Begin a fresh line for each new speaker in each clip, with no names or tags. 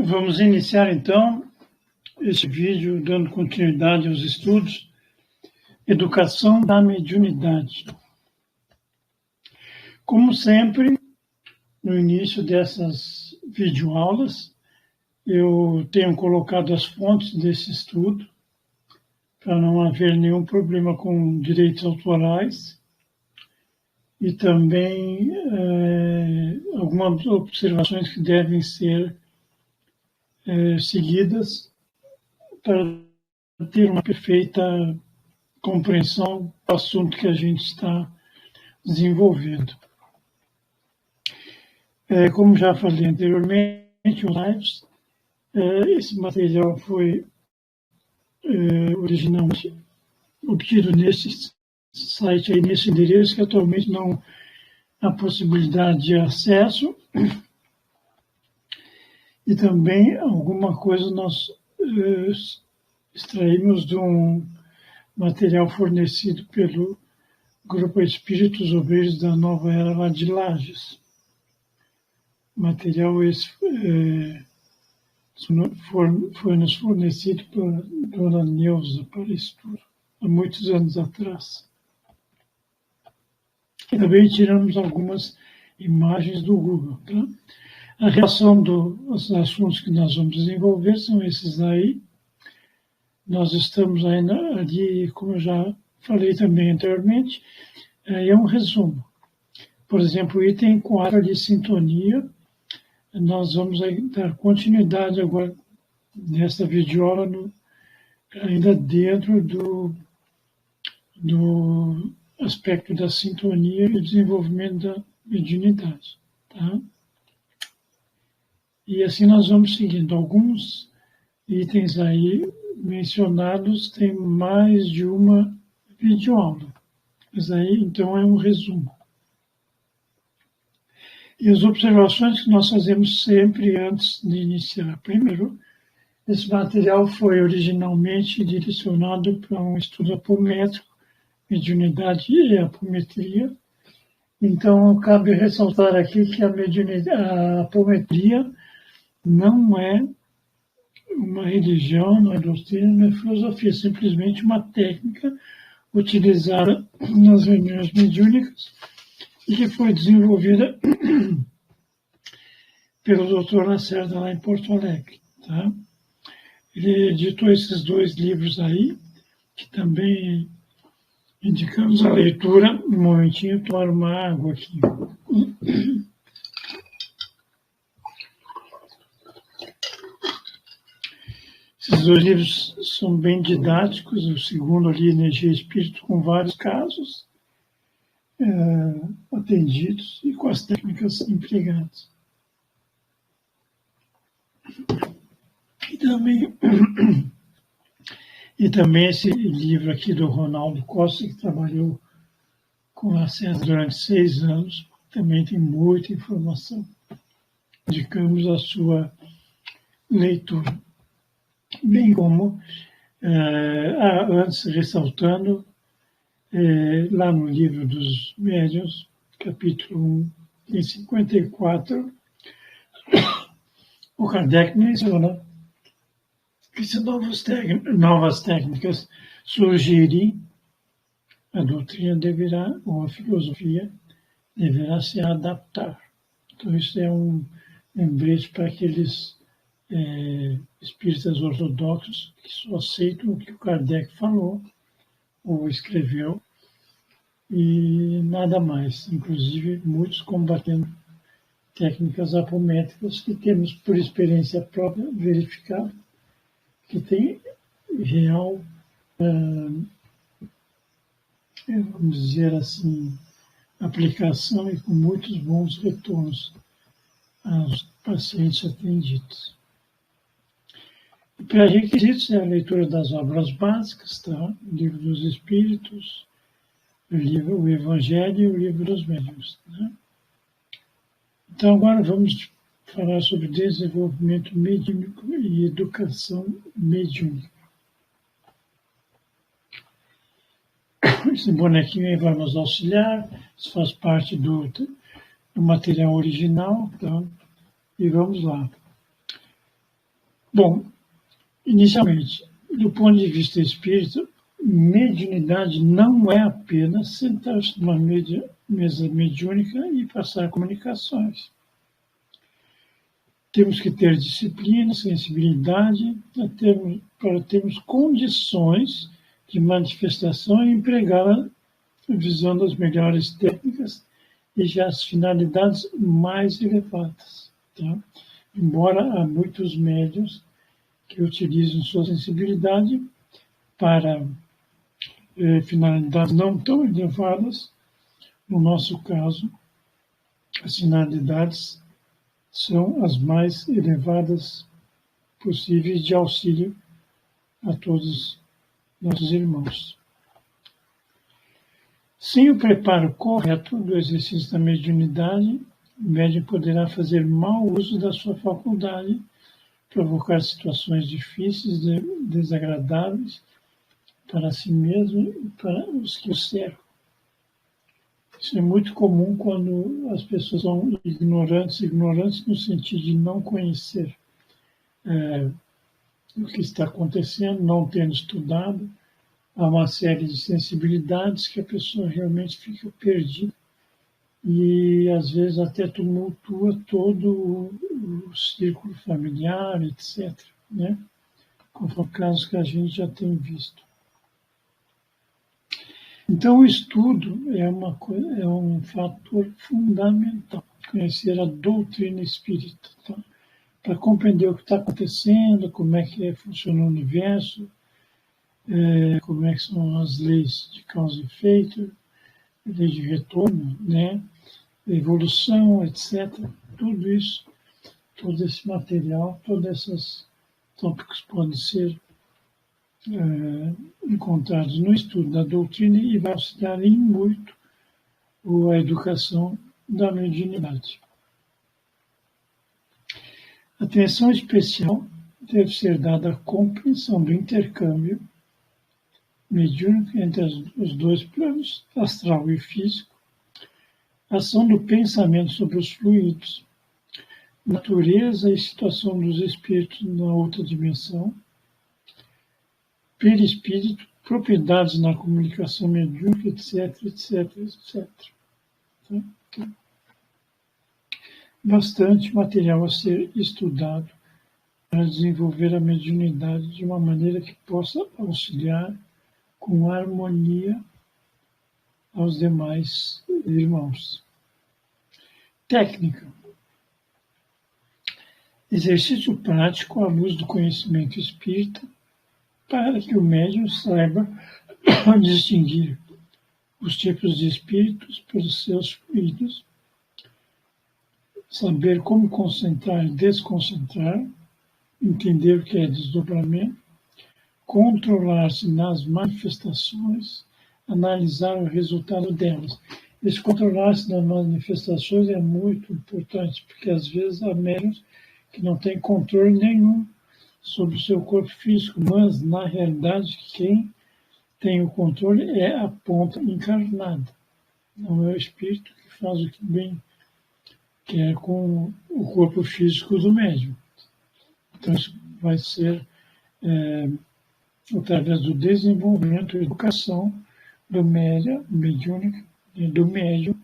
Vamos iniciar então este vídeo dando continuidade aos estudos Educação da Mediunidade. Como sempre, no início dessas videoaulas, eu tenho colocado as fontes desse estudo para não haver nenhum problema com direitos autorais e também algumas observações que devem ser seguidas para ter uma perfeita compreensão do assunto que a gente está desenvolvendo. Como já falei anteriormente, os lives, esse material foi originalmente obtido nesse site, aí, nesse endereço, que atualmente não há possibilidade de acesso. E também alguma coisa nós extraímos de um material fornecido pelo Grupo Espíritos Obreiros da Nova Era lá de Lages. Material esse foi nos fornecido por Dona Neuza Palestura, há muitos anos atrás. E também tiramos algumas imagens do Google. Tá? A relação dos assuntos que nós vamos desenvolver são esses aí. Nós estamos aí ali, como eu já falei também anteriormente, é um resumo. Por exemplo, o item 4 de sintonia, nós vamos dar continuidade agora nessa videoaula, ainda dentro do aspecto da sintonia e desenvolvimento da mediunidade. Tá? E assim nós vamos seguindo. Alguns itens aí mencionados têm mais de uma videoaula. Mas aí, então, é um resumo. E as observações que nós fazemos sempre antes de iniciar. Primeiro, esse material foi originalmente direcionado para um estudo apométrico, mediunidade e apometria. Então, cabe ressaltar aqui que a apometria não é uma religião, não é doutrina, não é filosofia, é simplesmente uma técnica utilizada nas reuniões mediúnicas e que foi desenvolvida pelo Dr. Lacerda lá em Porto Alegre. Tá? Ele editou esses 2 livros aí, que também indicamos a leitura. Um momentinho, tomar uma água aqui. Esses 2 livros são bem didáticos, o segundo ali, Energia e Espírito, com vários casos atendidos e com as técnicas empregadas. E também esse livro aqui do Ronaldo Costa, que trabalhou com a César durante 6 anos, também tem muita informação. Indicamos a sua leitura. Bem como, antes ressaltando, lá no livro dos Médiuns, capítulo 1, em 54, o Kardec menciona que se novas técnicas surgirem, a doutrina deverá, ou a filosofia, deverá se adaptar. Então, isso é um lembrete para aqueles espíritas ortodoxos que só aceitam o que o Kardec falou ou escreveu e nada mais. Inclusive, muitos combatendo técnicas apométricas que temos, por experiência própria, verificado que tem real, vamos dizer assim, aplicação e com muitos bons retornos aos pacientes atendidos. Pré-requisitos é a leitura das obras básicas, tá? O Livro dos Espíritos, o Evangelho e o Livro dos Médiuns. Né? Então, agora vamos falar sobre desenvolvimento mediúnico e educação mediúnica. Esse bonequinho aí vai nos auxiliar, isso faz parte do material original, tá? E vamos lá. Bom, inicialmente, do ponto de vista espírita, mediunidade não é apenas sentar-se numa mesa mediúnica e passar comunicações. Temos que ter disciplina, sensibilidade, para termos condições de manifestação e empregá-la visando as melhores técnicas e já as finalidades mais elevadas. Tá? Embora há muitos médiuns que utilizam sua sensibilidade para finalidades não tão elevadas, no nosso caso, as finalidades são as mais elevadas possíveis de auxílio a todos nossos irmãos. Sem o preparo correto do exercício da mediunidade, o médium poderá fazer mau uso da sua faculdade, provocar situações difíceis, desagradáveis para si mesmo e para os que o cercam. Isso é muito comum quando as pessoas são ignorantes no sentido de não conhecer o que está acontecendo, não tendo estudado. Há uma série de sensibilidades que a pessoa realmente fica perdida e, às vezes, até tumultua todo o círculo familiar, etc., né? Como foi o caso que a gente já tem visto. Então, o estudo é um fator fundamental, conhecer a doutrina espírita, tá? Para compreender o que está acontecendo, como é que funciona o universo, como é que são as leis de causa e efeito, lei de retorno, né? Evolução, etc. Tudo isso, todo esse material, todos esses tópicos podem ser encontrados no estudo da doutrina e vai auxiliar em muito a educação da mediunidade. Atenção especial deve ser dada à compreensão do intercâmbio mediúnico entre os dois planos, astral e físico, ação do pensamento sobre os fluidos, natureza e situação dos espíritos na outra dimensão, perispírito, propriedades na comunicação mediúnica, etc, etc, etc. Tá? Bastante material a ser estudado para desenvolver a mediunidade de uma maneira que possa auxiliar com harmonia aos demais irmãos. Técnica. Exercício prático à luz do conhecimento espírita para que o médium saiba distinguir os tipos de espíritos pelos seus fluidos, saber como concentrar e desconcentrar, entender o que é desdobramento, controlar-se nas manifestações, analisar o resultado delas. Esse controlar-se nas manifestações é muito importante, porque às vezes há médiuns que não têm controle nenhum sobre o seu corpo físico, mas na realidade quem tem o controle é a ponta encarnada, não é o espírito que faz o que bem quer com o corpo físico do médium. Então isso vai ser através do desenvolvimento e educação do mediúnico, do médium,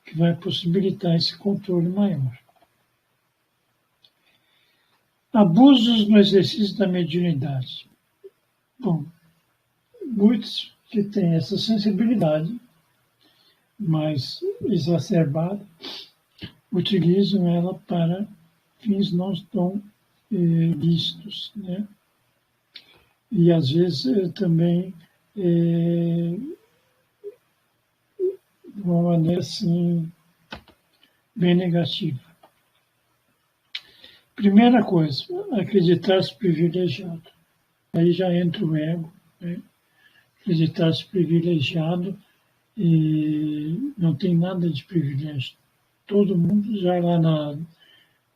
que vai possibilitar esse controle maior. Abusos no exercício da mediunidade. Bom, muitos que têm essa sensibilidade mais exacerbada utilizam ela para fins não tão lícitos, né? E às vezes também de uma maneira assim bem negativa. Primeira coisa, acreditar-se privilegiado. Aí já entra o ego, né? Acreditar-se privilegiado e não tem nada de privilégio. Todo mundo, já lá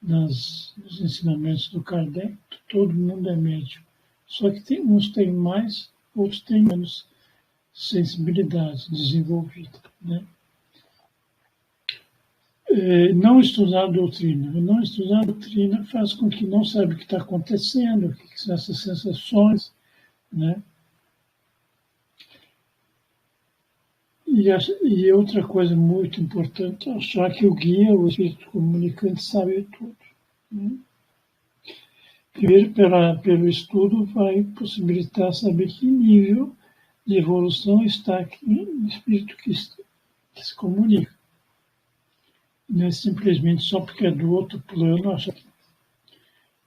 nos ensinamentos do Kardec, todo mundo é médium. Só que uns têm mais, outros têm menos sensibilidade desenvolvida, né? Não estudar a doutrina. Não estudar a doutrina faz com que não saiba o que está acontecendo, o que são essas sensações, né? E outra coisa muito importante, achar que o guia, o espírito comunicante, sabe tudo, né? Primeiro, pelo estudo, vai possibilitar saber que nível de evolução está aqui no espírito que se comunica. Não é simplesmente só porque é do outro plano, acha que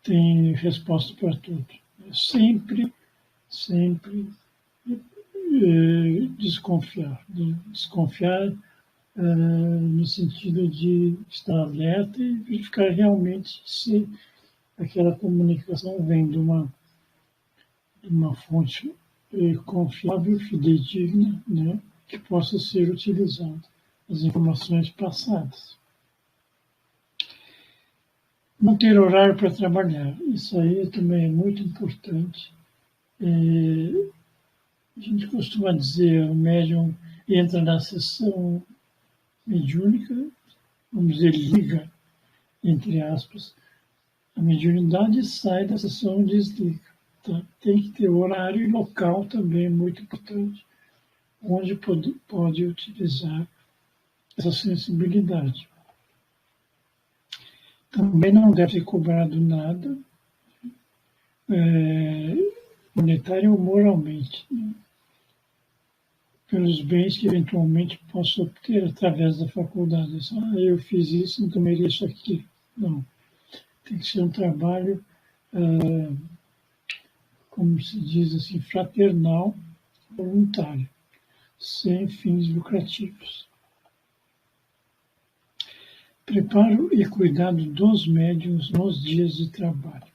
tem resposta para tudo. É sempre desconfiar. Desconfiar no sentido de estar alerta e verificar realmente se aquela comunicação vem de uma fonte confiável, fidedigna, né, que possa ser utilizada, as informações passadas. Não ter horário para trabalhar, isso aí também é muito importante. A gente costuma dizer, o médium entra na sessão mediúnica, vamos dizer, liga, entre aspas, a mediunidade sai da sessão e desliga. Tá? Tem que ter horário e local também, muito importante, onde pode utilizar essa sensibilidade. Também não deve ser cobrado nada, monetário ou moralmente, né, pelos bens que eventualmente possa obter através da faculdade. Eu fiz isso, então mereço aquilo. Não. Tem que ser um trabalho, como se diz assim, fraternal, voluntário, sem fins lucrativos. Preparo e cuidado dos médiuns nos dias de trabalho.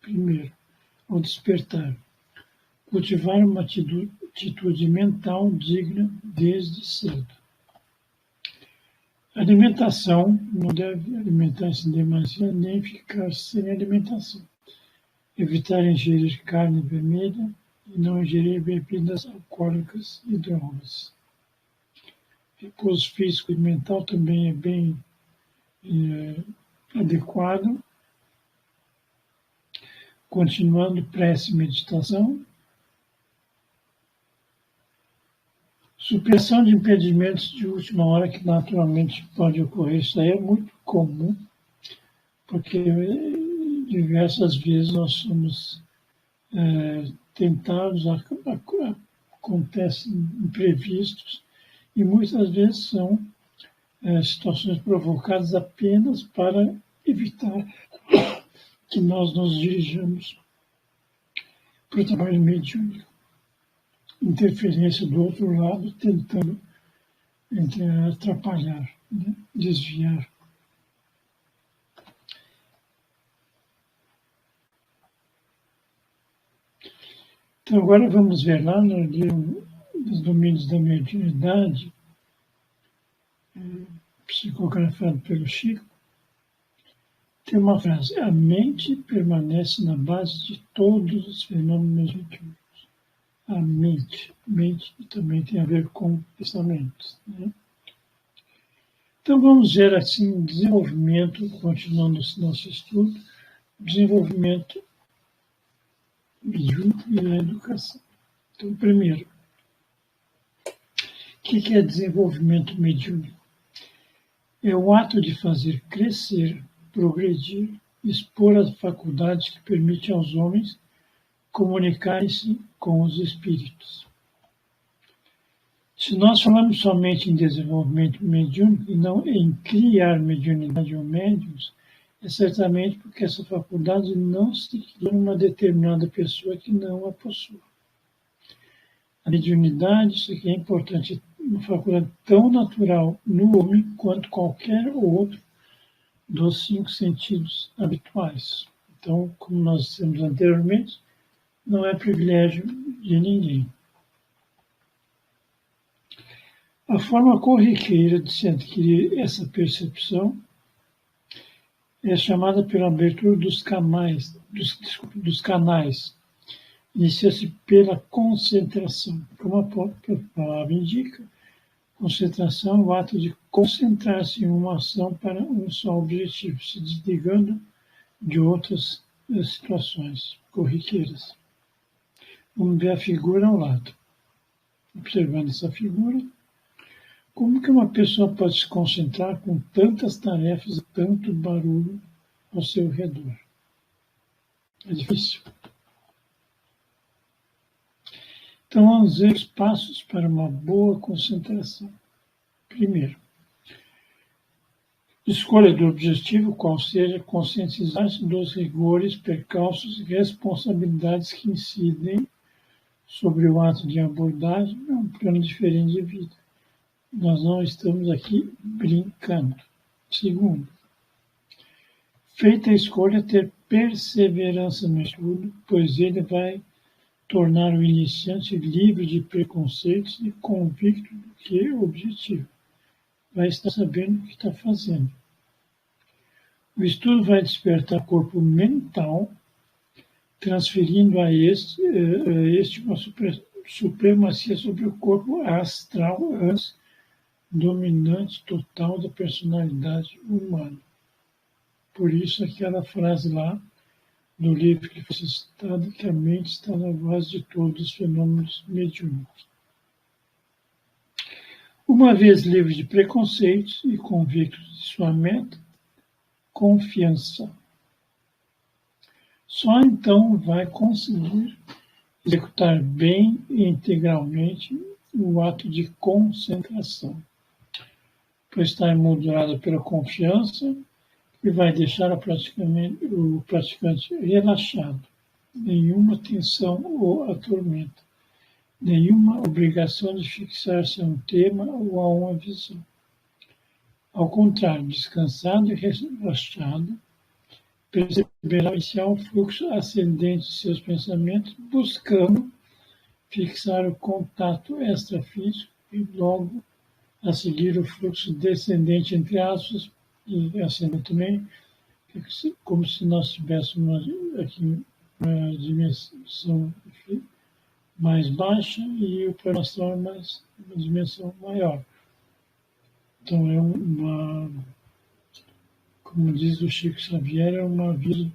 Primeiro, ao despertar, cultivar uma atitude mental digna desde cedo. Alimentação, não deve alimentar-se em demasia nem ficar sem alimentação. Evitar ingerir carne vermelha e não ingerir bebidas alcoólicas e drogas. Repouso físico e mental também é bem adequado. Continuando, prece e meditação. Supressão de impedimentos de última hora que naturalmente pode ocorrer. Isso aí é muito comum, porque diversas vezes nós somos tentados, acontecem imprevistos, e muitas vezes são situações provocadas apenas para evitar que nós nos dirijamos para o trabalho mediúnico. Interferência do outro lado, tentando atrapalhar, né, desviar. Então, agora vamos ver lá no livro dos domínios da mediunidade, psicografado pelo Chico, tem uma frase: a mente permanece na base de todos os fenômenos mediúnicos. A mente também tem a ver com pensamentos, né? Então vamos ver assim, desenvolvimento, continuando esse nosso estudo, desenvolvimento mediúnico e a educação. Então, primeiro, o que é desenvolvimento mediúnico? É o ato de fazer crescer, progredir, expor as faculdades que permitem aos homens comunicarem-se com os espíritos. Se nós falamos somente em desenvolvimento mediúnico e não em criar mediunidade ou médiuns, é certamente porque essa faculdade não se cria numa determinada pessoa que não a possui. A mediunidade, isso aqui é importante, é uma faculdade tão natural no homem quanto qualquer outro dos 5 sentidos habituais. Então, como nós dissemos anteriormente, não é privilégio de ninguém. A forma corriqueira de se adquirir essa percepção é chamada pela abertura dos canais. Inicia-se pela concentração. Como a própria palavra indica, Concentração é o ato de concentrar-se em uma ação para um só objetivo, se desligando de outras situações corriqueiras. Vamos ver a figura ao lado. Observando essa figura, como que uma pessoa pode se concentrar com tantas tarefas e tanto barulho ao seu redor? É difícil. Então, vamos ver os passos para uma boa concentração. Primeiro, escolha do objetivo, qual seja conscientizar-se dos rigores, percalços e responsabilidades que incidem sobre o ato de abordagem a um plano diferente de vida. Nós não estamos aqui brincando. Segundo, feita a escolha, ter perseverança no estudo, pois ele vai tornar o iniciante livre de preconceitos e convicto do que é o objetivo. Vai estar sabendo o que está fazendo. O estudo vai despertar o corpo mental, transferindo a este uma supremacia sobre o corpo astral, antes dominante total da personalidade humana. Por isso, aquela frase lá do livro que foi citado, que a mente está na base de todos os fenômenos mediúnicos. Uma vez livre de preconceitos e convicto de sua meta, confiança. Só então vai conseguir executar bem e integralmente o ato de concentração, pois está emoldurado pela confiança e vai deixar o praticante relaxado. Nenhuma tensão o atormenta, nenhuma obrigação de fixar-se a um tema ou a uma visão. Ao contrário, descansado e relaxado, perceberá iniciar um fluxo ascendente de seus pensamentos, buscando fixar o contato extrafísico e logo a seguir o fluxo descendente, entre aspas, e ascendente também, como se nós estivéssemos aqui uma dimensão mais baixa e o plano astral é uma dimensão maior. Então como diz o Chico Xavier, é uma via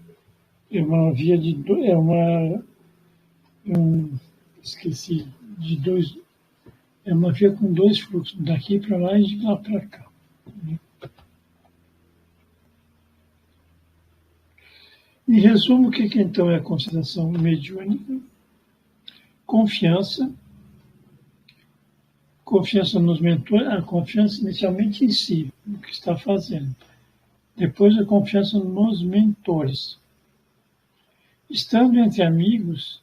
com dois fluxos, daqui para lá e de lá para cá. Em resumo, o que então é a concentração mediúnica? Confiança nos mentores, a confiança inicialmente em si, no que está fazendo. Depois a confiança nos mentores. Estando entre amigos,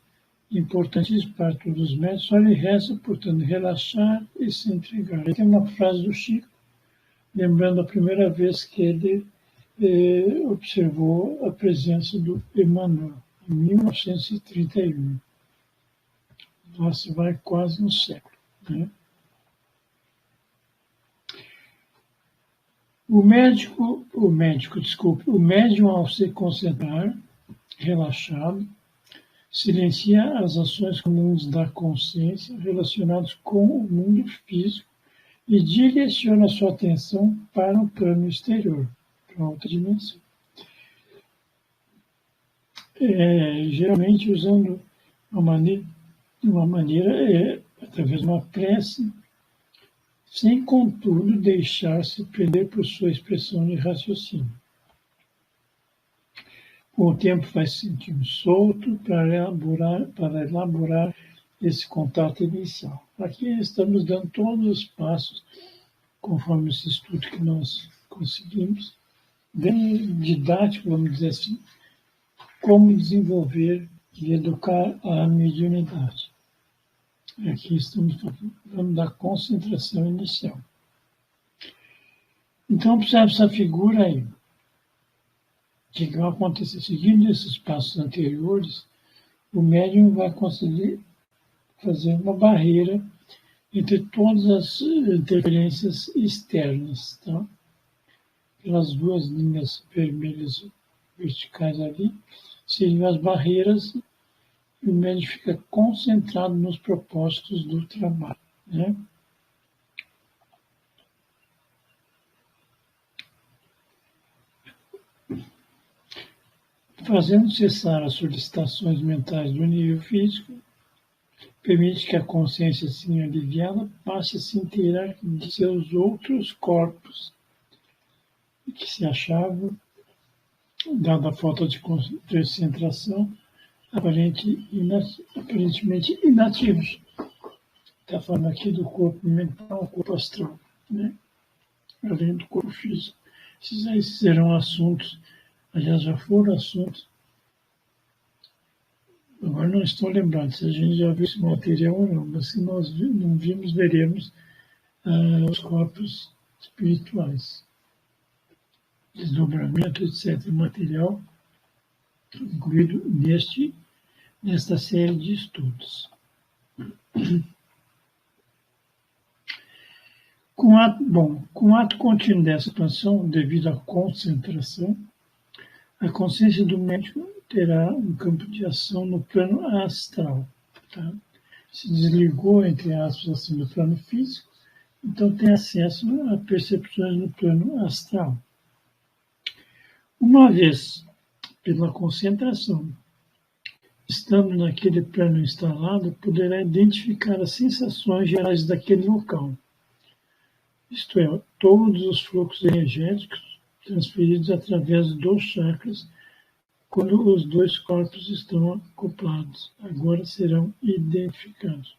importantíssimo para todos os médicos, só lhe resta, portanto, relaxar e se entregar. Aí tem uma frase do Chico, lembrando a primeira vez que ele observou a presença do Emmanuel, em 1931. Lá se vai quase um século, né? O médium, ao se concentrar, relaxado, silencia as ações comuns da consciência relacionadas com o mundo físico e direciona sua atenção para o plano exterior, para outra dimensão. Geralmente usando uma maneira através de uma prece, sem, contudo, deixar-se prender por sua expressão de raciocínio. Com o tempo vai se sentindo solto para elaborar esse contato inicial. Aqui estamos dando todos os passos, conforme esse estudo que nós conseguimos, bem didático, vamos dizer assim, como desenvolver e educar a mediunidade. Aqui estamos falando da concentração inicial. Então, observe essa figura aí. O que vai acontecer? Seguindo esses passos anteriores, o médium vai conseguir fazer uma barreira entre todas as interferências externas, tá? Pelas duas linhas vermelhas verticais ali, seriam as barreiras, e o médium fica concentrado nos propósitos do trabalho, né? fazendo cessar as solicitações mentais do nível físico, permite que a consciência, assim aliviada, passe a se inteirar de seus outros corpos que se achavam, dada a falta de concentração, aparentemente inativos. Está falando aqui do corpo mental, corpo astral, né? Além do corpo físico. Esses aí serão assuntos, aliás, já foram assuntos. Agora não estou lembrando se a gente já viu esse material ou não, mas se nós não vimos, veremos os corpos espirituais. Desdobramento, etc. Material incluído nesta série de estudos. Com o ato contínuo dessa expansão, devido à concentração, a consciência do médium terá um campo de ação no plano astral. Tá? Se desligou, entre aspas, assim, do plano físico, então tem acesso a percepções no plano astral. Uma vez pela concentração, estando naquele plano instalado, poderá identificar as sensações gerais daquele local. Isto é, todos os fluxos energéticos transferidos através dos chakras, quando os dois corpos estão acoplados, agora serão identificados.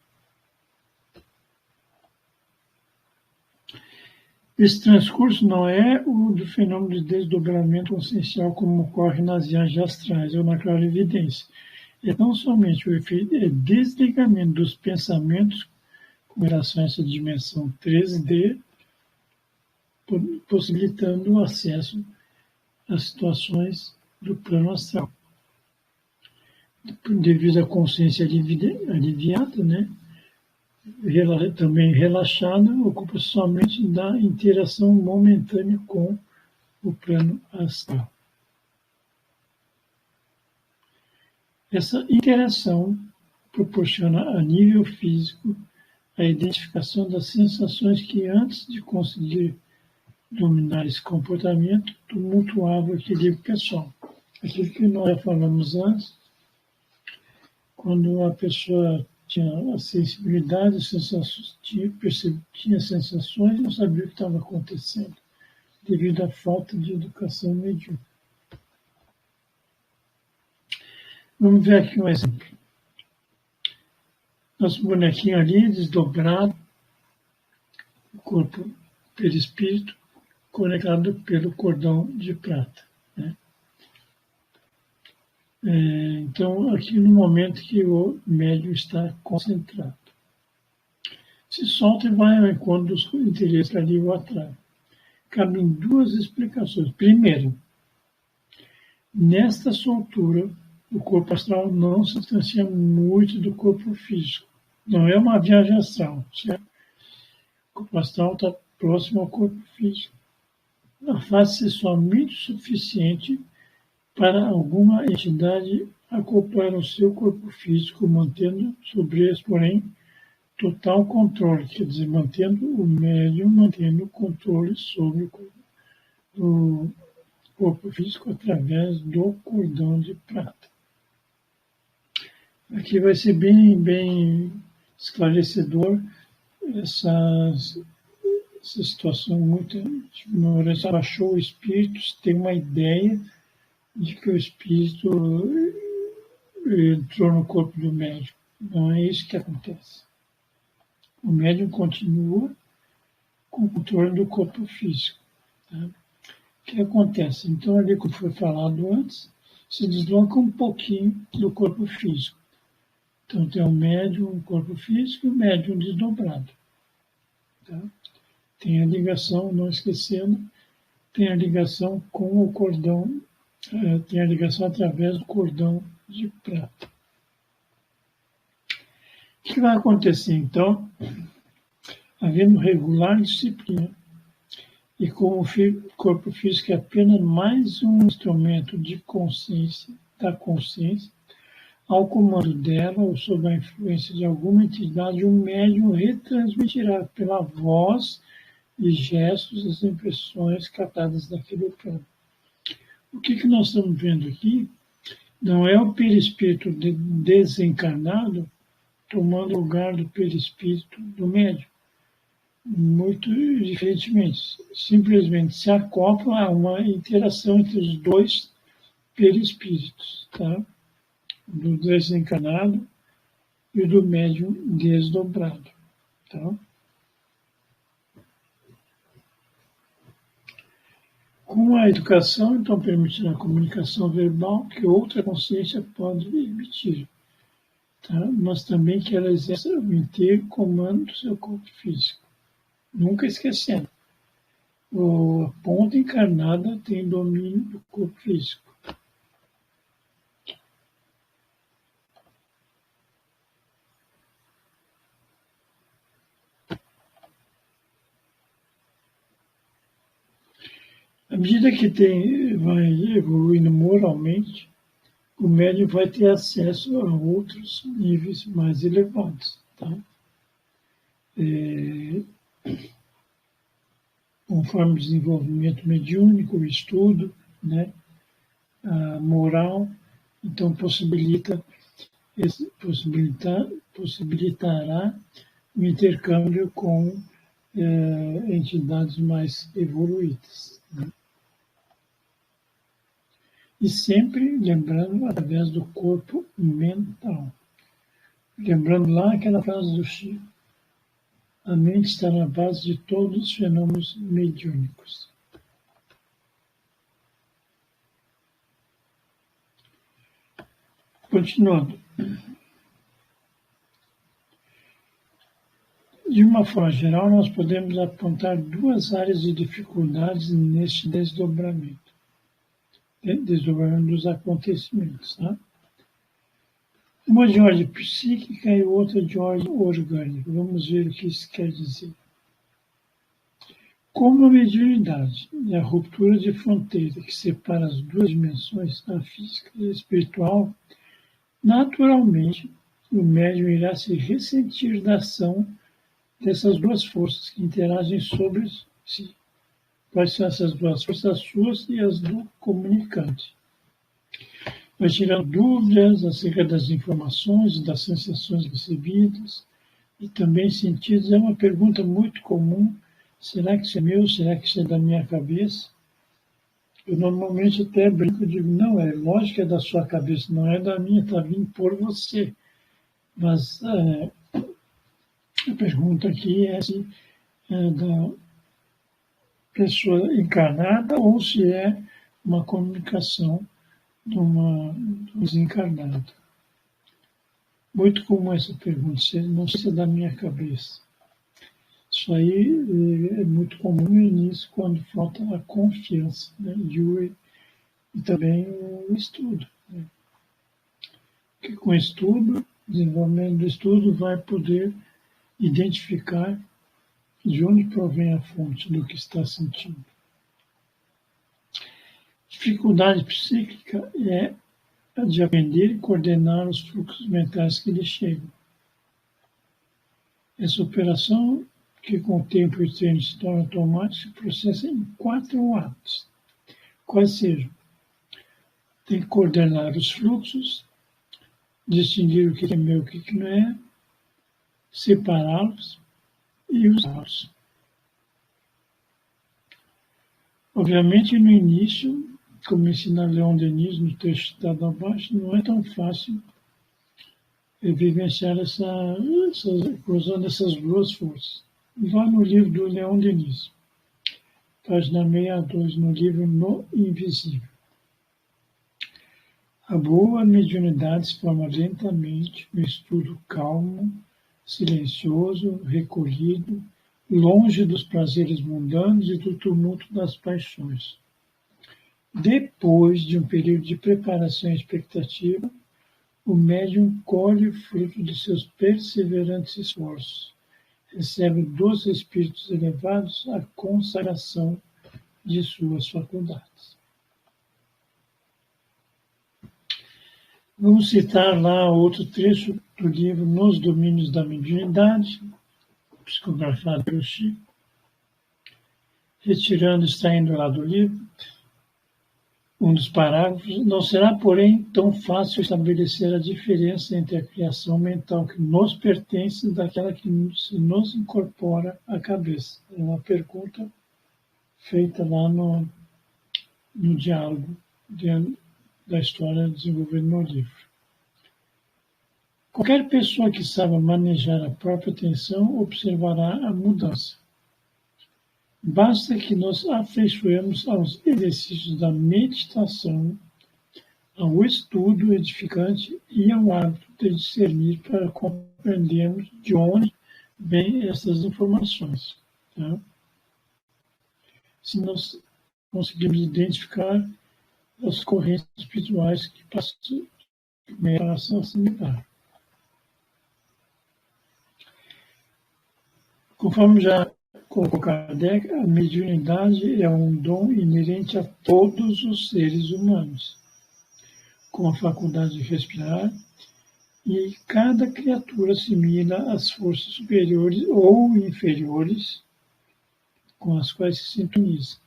Esse transcurso não é o do fenômeno de desdobramento consciencial como ocorre nas viagens astrais ou na clarividência. É não somente o efeito de desligamento dos pensamentos com relação a essa dimensão 3D, possibilitando o acesso às situações do plano astral. Devido à consciência aliviada, né? Também relaxada, ocupa somente da interação momentânea com o plano astral. Essa interação proporciona a nível físico a identificação das sensações que, antes de conseguir dominar esse comportamento, tumultuava o equilíbrio pessoal. Aquilo que nós já falamos antes, quando a pessoa tinha a sensibilidade, tinha sensações, não sabia o que estava acontecendo, devido à falta de educação mediúnica. Vamos ver aqui um exemplo. Nosso bonequinho ali, desdobrado, o corpo perispírito, conectado pelo cordão de prata. Né? Então, aqui no momento que o médium está concentrado. Se solta e vai ao encontro dos interesses que ali o atraem. Cabem duas explicações. Primeiro, nesta soltura, o corpo astral não se distancia muito do corpo físico. Não é uma viagem astral, certo? O corpo astral está próximo ao corpo físico. A fase ser somente suficiente para alguma entidade acoplar o seu corpo físico, mantendo sobre eles, porém, total controle, quer dizer, mantendo o médium, mantendo o controle sobre o corpo físico através do cordão de prata. Aqui vai ser bem esclarecedor essa situação muito ignorância. Achou o espírito, tem uma ideia de que o espírito entrou no corpo do médium. Não é isso que acontece. O médium continua com o controle do corpo físico. Tá? O que acontece? Então, ali, como foi falado antes, se desloca um pouquinho do corpo físico. Então, tem o médium, o corpo físico e o médium desdobrado. Tá? Tem a ligação, não esquecendo, tem a ligação com o cordão, tem a ligação através do cordão de prata. O que vai acontecer, então? Havendo regular disciplina, e como o corpo físico é apenas mais um instrumento de consciência, da consciência, ao comando dela ou sob a influência de alguma entidade, o médium retransmitirá pela voz e gestos as impressões captadas naquele plano. O que nós estamos vendo aqui Não é o perispírito desencarnado tomando o lugar do perispírito do médium. Muito diferentemente. Simplesmente se acopla a uma interação entre os dois perispíritos, tá? Do desencarnado e do médium desdobrado. Tá? Com a educação, então, permitir a comunicação verbal que outra consciência pode emitir, tá? Mas também que ela exerça o inteiro comando do seu corpo físico. Nunca esquecendo, a ponta encarnada tem domínio do corpo físico. À medida que vai evoluindo moralmente, o médium vai ter acesso a outros níveis mais elevados. Tá? Conforme o desenvolvimento mediúnico, o estudo, né, a moral, então possibilitará o intercâmbio com entidades mais evoluídas. Né? E sempre lembrando através do corpo mental. Lembrando lá aquela frase do Chico: a mente está na base de todos os fenômenos mediúnicos. Continuando. De uma forma geral, nós podemos apontar duas áreas de dificuldades neste desdobramento dos acontecimentos. Tá? Uma de ordem psíquica e outra de ordem orgânica. Vamos ver o que isso quer dizer. Como a mediunidade é a ruptura de fronteira que separa as duas dimensões, a física e a espiritual, naturalmente o médium irá se ressentir da ação dessas duas forças que interagem sobre si. Quais são essas duas forças? As suas e as do comunicante. Vai tirando dúvidas acerca das informações e das sensações recebidas e também sentidos. É uma pergunta muito comum: será que isso é meu? Será que isso é da minha cabeça? Eu normalmente até brinco e digo: não, é lógico que é da sua cabeça, não é da minha, está vindo por você. Mas a pergunta aqui é se é da pessoa encarnada ou se é uma comunicação do desencarnado. Muito comum essa pergunta, não sei se é da minha cabeça. Isso aí é muito comum no início, quando falta a confiança, né? E também o estudo. Né? Porque com o estudo, desenvolvimento do estudo, vai poder identificar de onde provém a fonte do que está sentindo. Dificuldade psíquica é a de aprender e coordenar os fluxos mentais que lhe chegam. Essa operação, que com o tempo e o treino se torna automática, se processa em 4 atos. Quais sejam? Tem que coordenar os fluxos, distinguir o que é meu e o que não é, separá-los e usá-los. Obviamente, no início, como ensina Leon Denis no texto citado abaixo, não é tão fácil vivenciar usando essas duas forças. Lá no livro do Leon Denis, página 62, no livro No Invisível. A boa mediunidade se forma lentamente, no estudo calmo, silencioso, recolhido, longe dos prazeres mundanos e do tumulto das paixões. Depois de um período de preparação e expectativa, o médium colhe o fruto de seus perseverantes esforços. Recebe dos espíritos elevados a consagração de suas faculdades. Vamos citar lá outro trecho do livro Nos Domínios da Mediunidade, psicografado pelo Chico, extraindo lá do livro. Um dos parágrafos: não será, porém, tão fácil estabelecer a diferença entre a criação mental que nos pertence daquela que se nos incorpora à cabeça. É uma pergunta feita lá no diálogo da história desenvolvida no livro. Qualquer pessoa que saiba manejar a própria atenção observará a mudança. Basta que nos afeiçoemos aos exercícios da meditação, ao estudo edificante e ao hábito de discernir para compreendermos de onde vêm essas informações. Tá? Se nós conseguirmos identificar as correntes espirituais que passam a assimilar. Conforme já colocou Kardec, a mediunidade é um dom inerente a todos os seres humanos, com a faculdade de respirar, e cada criatura assimila as forças superiores ou inferiores com as quais se sintoniza.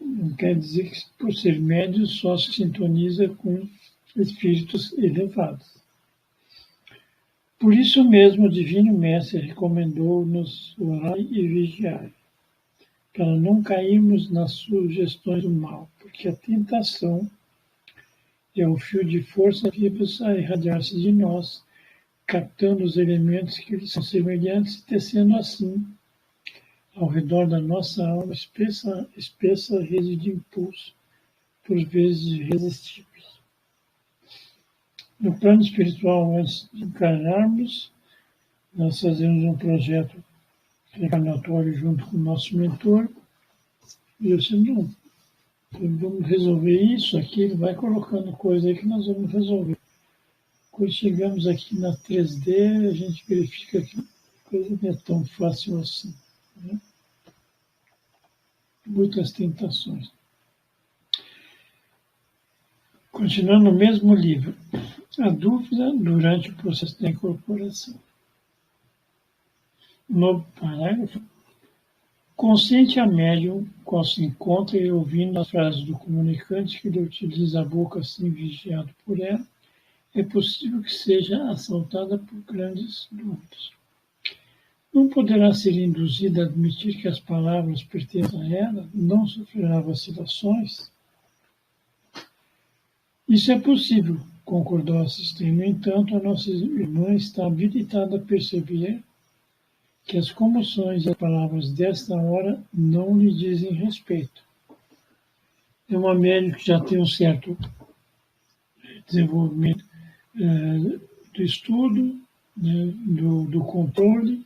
Não quer dizer que, por ser médio, só se sintoniza com espíritos elevados. Por isso mesmo, o Divino Mestre recomendou-nos orar e vigiar, para não cairmos nas sugestões do mal, porque a tentação é o fio de força vivos a irradiar-se de nós, captando os elementos que lhe são semelhantes e tecendo assim, ao redor da nossa alma, espessa rede de impulso, por vezes irresistíveis. No plano espiritual, antes de encarnarmos, nós fazemos um projeto reencarnatório junto com o nosso mentor, e eu disse, não, vamos resolver isso, aquilo, vai colocando coisa aí que nós vamos resolver. Quando chegamos aqui na 3D, a gente verifica que a coisa não é tão fácil assim. Né? Muitas tentações. Continuando no mesmo livro, a dúvida durante o processo da incorporação. No parágrafo, consciente a médium, qual se encontra e ouvindo as frases do comunicante que lhe utiliza a boca assim vigiado por ela, é possível que seja assaltada por grandes dúvidas. Não poderá ser induzida a admitir que as palavras pertencem a ela, não sofrerá vacilações? Isso é possível, concordou a assistente. No entanto, a nossa irmã está habilitada a perceber que as comoções e as palavras desta hora não lhe dizem respeito. É uma médium que já tem um certo desenvolvimento do estudo, né, do controle,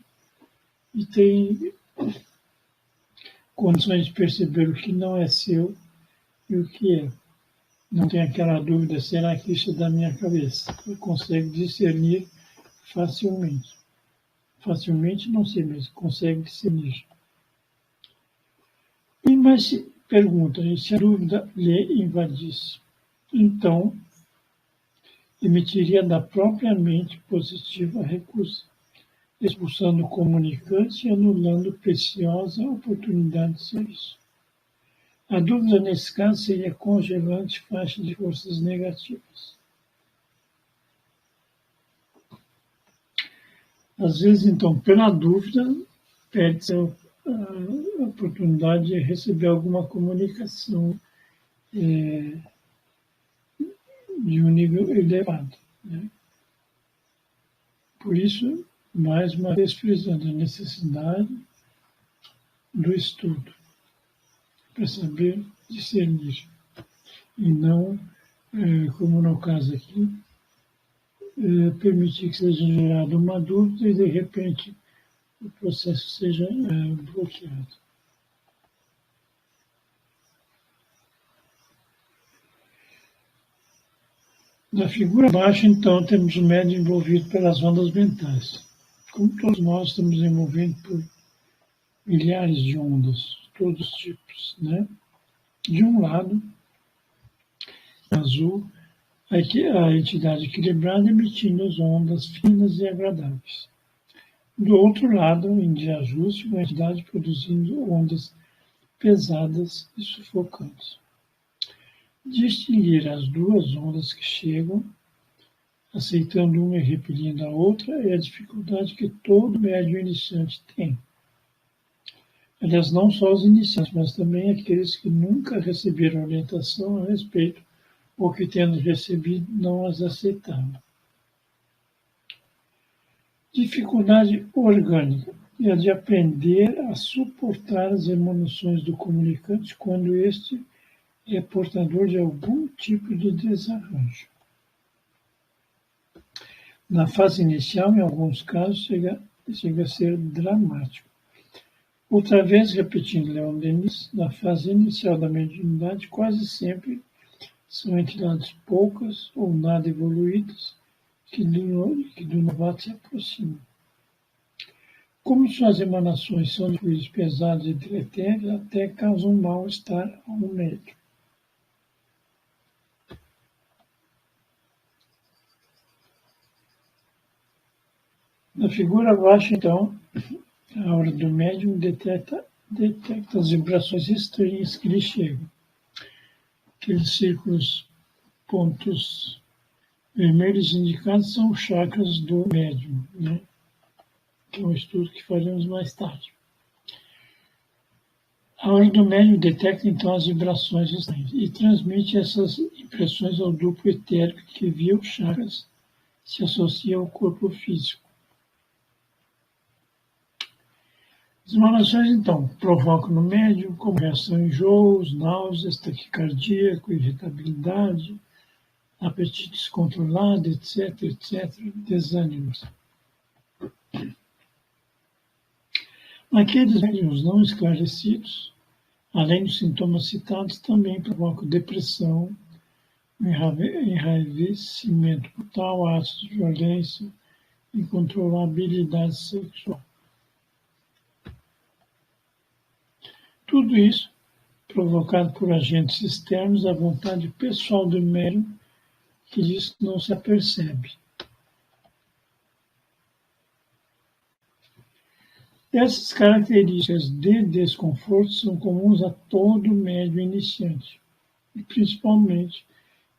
e tem condições de perceber o que não é seu e o que é. Não tem aquela dúvida, será que isso é da minha cabeça? Ele consegue discernir facilmente. Facilmente, não sei, mas consegue discernir. E mais se pergunta, se a dúvida lhe invadisse, então emitiria da própria mente positiva a recusa, expulsando o comunicante e anulando preciosa oportunidade de serviço. A dúvida, nesse caso, seria congelante faixa de forças negativas. Às vezes, então, pela dúvida, perde-se a oportunidade de receber alguma comunicação de um nível elevado. Né? Por isso, mais uma vez frisando a necessidade do estudo, para saber discernir, e não, como no caso aqui, permitir que seja gerada uma dúvida e, de repente, o processo seja bloqueado. Na figura abaixo, então, temos o médium envolvido pelas ondas mentais. Como todos nós estamos envolvidos por milhares de ondas, todos os tipos, né? De um lado, azul, a entidade equilibrada emitindo as ondas finas e agradáveis. Do outro lado, em desajuste, uma entidade produzindo ondas pesadas e sufocantes. Distinguir as duas ondas que chegam, aceitando uma e repelindo a outra, é a dificuldade que todo médium iniciante tem. Aliás, não só os iniciantes, mas também aqueles que nunca receberam orientação a respeito ou que, tendo recebido, não as aceitaram. Dificuldade orgânica é a de aprender a suportar as emoções do comunicante quando este é portador de algum tipo de desarranjo. Na fase inicial, em alguns casos, chega a ser dramático. Outra vez, repetindo Leon Denis, na fase inicial da mediunidade, quase sempre são entidades poucas ou nada evoluídas que do novato se aproximam. Como suas emanações são de fluidos pesados e deletérios, até causam mal-estar ao médium. Na figura abaixo, então, a aura do médium detecta as vibrações estranhas que lhe chegam. Aqueles círculos, pontos vermelhos indicados são os chakras do médium, né? Que é um estudo que faremos mais tarde. A aura do médium detecta então as vibrações estranhas e transmite essas impressões ao duplo etérico que, via os chakras, se associa ao corpo físico. As emanações, então, provocam no médium como reação enjoos, náuseas, taquicardia, irritabilidade, apetite descontrolado, etc., desânimos. Naqueles médiuns não esclarecidos, além dos sintomas citados, também provocam depressão, enraivecimento brutal, atos de violência, incontrolabilidade sexual. Tudo isso provocado por agentes externos à vontade pessoal do médium, que disso não se apercebe. Essas características de desconforto são comuns a todo médium iniciante, e principalmente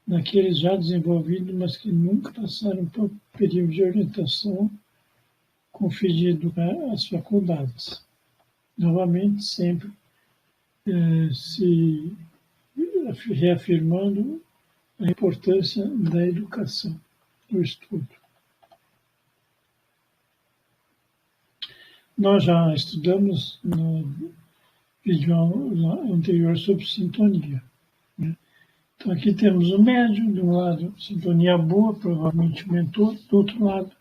naqueles já desenvolvidos, mas que nunca passaram por período de orientação com fim de educar as faculdades. Novamente, sempre se reafirmando a importância da educação, do estudo. Nós já estudamos no vídeo anterior sobre sintonia, né? Então aqui temos o médium, de um lado, sintonia boa, provavelmente o mentor, do outro lado,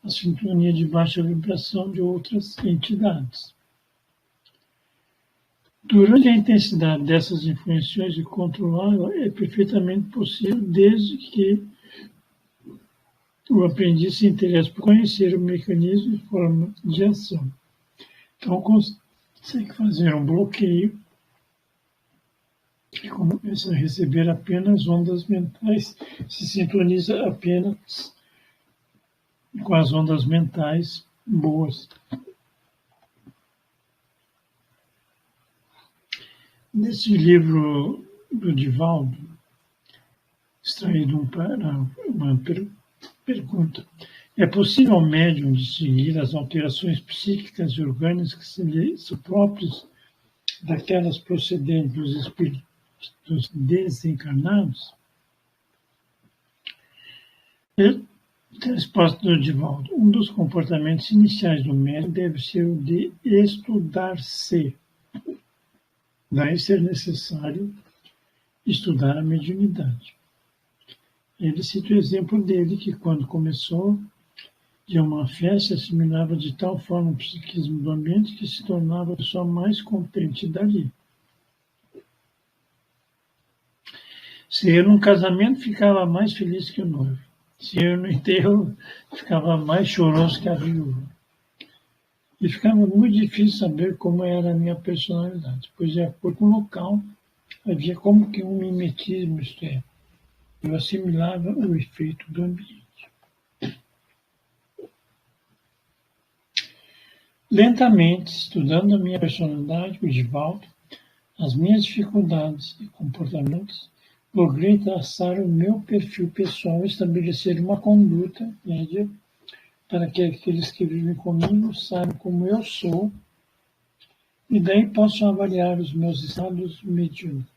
a sintonia de baixa vibração de outras entidades. Durante a intensidade dessas influências e controlá-la é perfeitamente possível, desde que o aprendiz se interesse por conhecer o mecanismo e forma de ação. Então, consegue fazer um bloqueio e começa a receber apenas ondas mentais, se sintoniza apenas com as ondas mentais boas. Nesse livro do Divaldo, extraído para uma pergunta: é possível ao médium distinguir as alterações psíquicas e orgânicas que são próprias daquelas procedentes dos espíritos desencarnados? A resposta do Divaldo: um dos comportamentos iniciais do médium deve ser o de estudar-se. Daí ser necessário estudar a mediunidade. Ele cita o exemplo dele, que quando começou de uma festa, assimilava de tal forma o psiquismo do ambiente que se tornava a pessoa mais contente dali. Se ia num casamento, ficava mais feliz que o noivo. Se ia no enterro, ficava mais choroso que a viúva. E ficava muito difícil saber como era a minha personalidade, pois de acordo com o local, havia como que um mimetismo, isto é, eu assimilava o efeito do ambiente. Lentamente, estudando a minha personalidade, o Divaldo, as minhas dificuldades e comportamentos, logrei traçar o meu perfil pessoal, estabelecer uma conduta média para que aqueles que vivem comigo saibam como eu sou e daí possam avaliar os meus estados mediúnicos.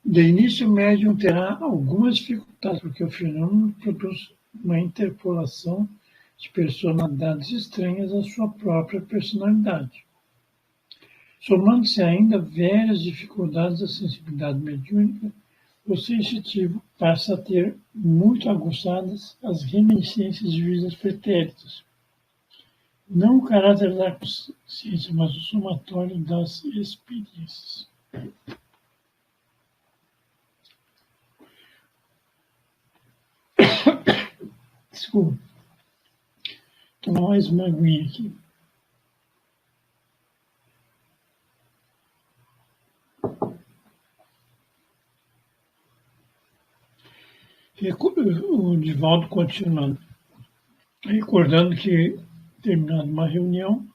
De início, o médium terá algumas dificuldades, porque o fenômeno produz uma interpolação de personalidades estranhas à sua própria personalidade. Somando-se ainda velhas dificuldades da sensibilidade mediúnica, o sensitivo passa a ter muito aguçadas as reminiscências de vidas pretéritas. Não o caráter da consciência, mas o somatório das experiências. Desculpa. Tomar mais uma aguinha aqui. O Divaldo continuando. Recordando que, terminada uma reunião,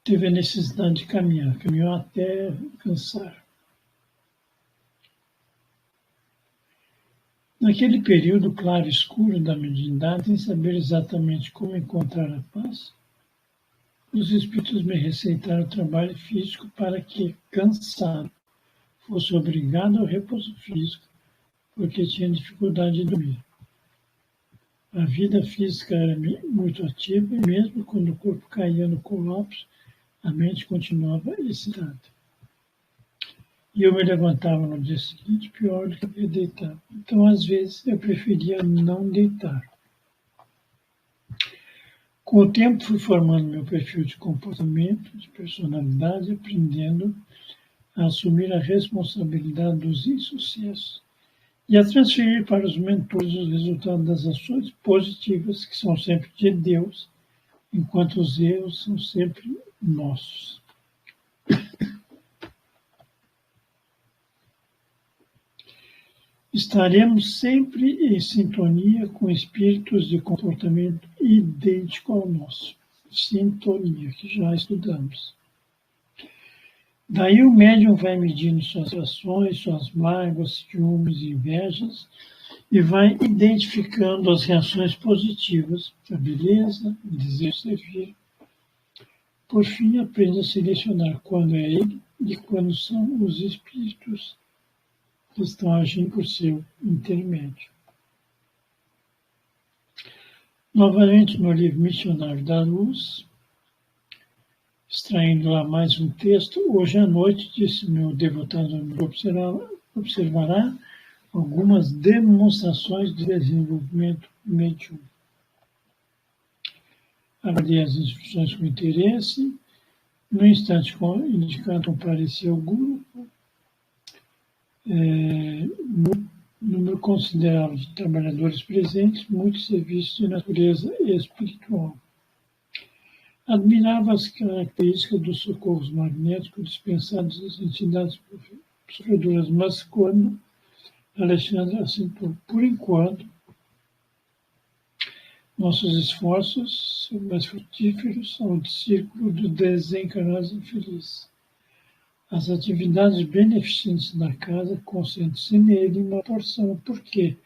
teve a necessidade de caminhar, caminhou até cansar. Naquele período claro e escuro da mediunidade, sem saber exatamente como encontrar a paz, os espíritos me receitaram o trabalho físico para que, cansado, fosse obrigado ao repouso físico, porque tinha dificuldade de dormir. A vida física era muito ativa e mesmo quando o corpo caía no colapso, a mente continuava excitada. E eu me levantava no dia seguinte pior do que me deitava. Então, às vezes, eu preferia não deitar. Com o tempo, fui formando meu perfil de comportamento, de personalidade, aprendendo a assumir a responsabilidade dos insucessos e a transferir para os mentores os resultados das ações positivas, que são sempre de Deus, enquanto os erros são sempre nossos. Estaremos sempre em sintonia com espíritos de comportamento idêntico ao nosso. Sintonia, que já estudamos. Daí o médium vai medindo suas ações, suas mágoas, ciúmes e invejas, e vai identificando as reações positivas, a beleza, o desejo de servir. Por fim, aprende a selecionar quando é ele e quando são os espíritos que estão agindo por seu intermédio. Novamente no livro Missionário da Luz, extraindo lá mais um texto, hoje à noite, disse meu devotado observará algumas demonstrações de desenvolvimento mediúnico. Avaliei as instruções com interesse, no instante indicado compareceu o grupo, número considerável de trabalhadores presentes, muitos serviços de natureza espiritual. Admirava as características dos socorros magnéticos dispensados às entidades sofredoras, mas quando Alexandre acentuou, por enquanto, nossos esforços são mais frutíferos ao círculo do desencarnados infelizes. As atividades beneficentes da casa concentram-se nele em uma porção, porque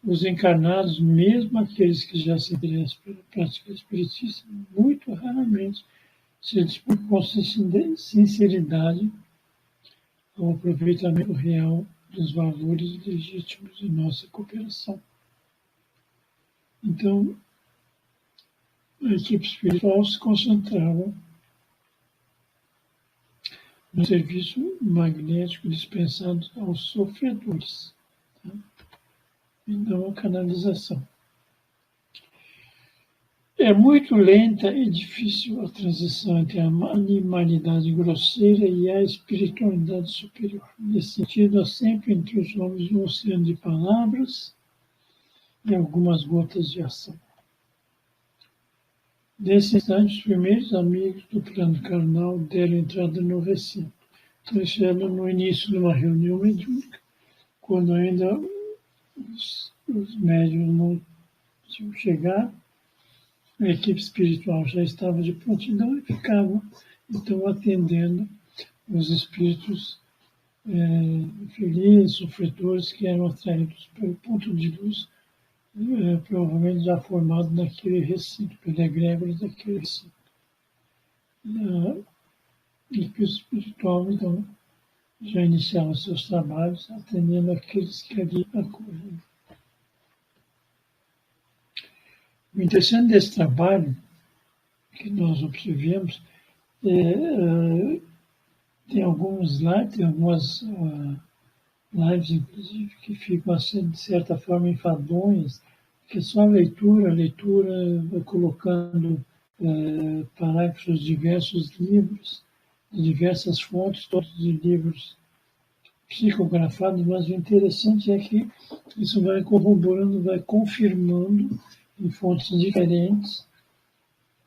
os encarnados, mesmo aqueles que já se interessam pela prática espiritista, muito raramente se dispõem com sinceridade ao aproveitamento real dos valores legítimos de nossa cooperação. Então, a equipe espiritual se concentrava no serviço magnético dispensado aos sofredores, tá? E não a canalização. É muito lenta e difícil a transição entre a animalidade grosseira e a espiritualidade superior. Nesse sentido, há sempre entre os homens um oceano de palavras e algumas gotas de ação. Nesse instante, os primeiros amigos do plano carnal deram entrada no recinto. Então, isso era no início de uma reunião mediúnica, quando ainda os médiuns não tinham chegado, a equipe espiritual já estava de prontidão e ficava estão atendendo os espíritos felizes, sofredores, que eram atraídos pelo ponto de luz, provavelmente já formado naquele recinto, pela egrégora daquele recinto. E que o espiritual, então, já iniciava seus trabalhos atendendo aqueles que ali acolhem. O interessante desse trabalho que nós observamos tem algumas lives, inclusive, que ficam assim, de certa forma, enfadonhas, que só a leitura vai colocando parágrafos de diversos livros, de diversas fontes, todos de livros psicografados, mas o interessante é que isso vai corroborando, vai confirmando em fontes diferentes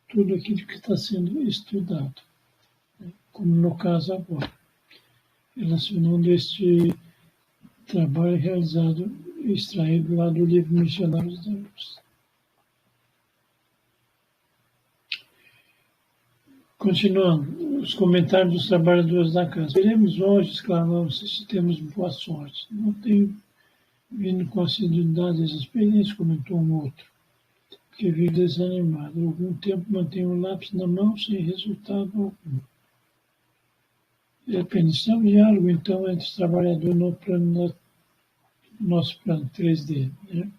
tudo aquilo que está sendo estudado, como no caso agora, relacionando este trabalho realizado, extraído lá do livro Missionários da Luz. Continuando, os comentários dos trabalhadores da casa. Veremos hoje, exclamamos, se temos boa sorte. Não tenho vindo com assiduidade as experiências, comentou um outro, porque vive desanimado. Há algum tempo mantenho o lápis na mão sem resultado algum. Estamos em diálogo, então, entre os trabalhadores no plano, nosso plano 3D. Né?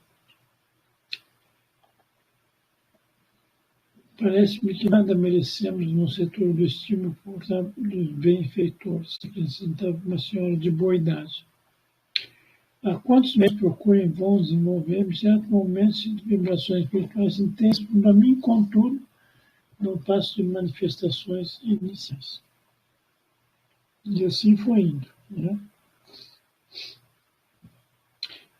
Parece-me que nada merecemos no setor do estímulo dos benfeitores, acrescentava uma senhora de boa idade. Há quantos meses procuram e vão desenvolver certos momentos de vibrações espirituais intensas, para mim, contudo, não passo de manifestações iniciais. E assim foi indo. Né?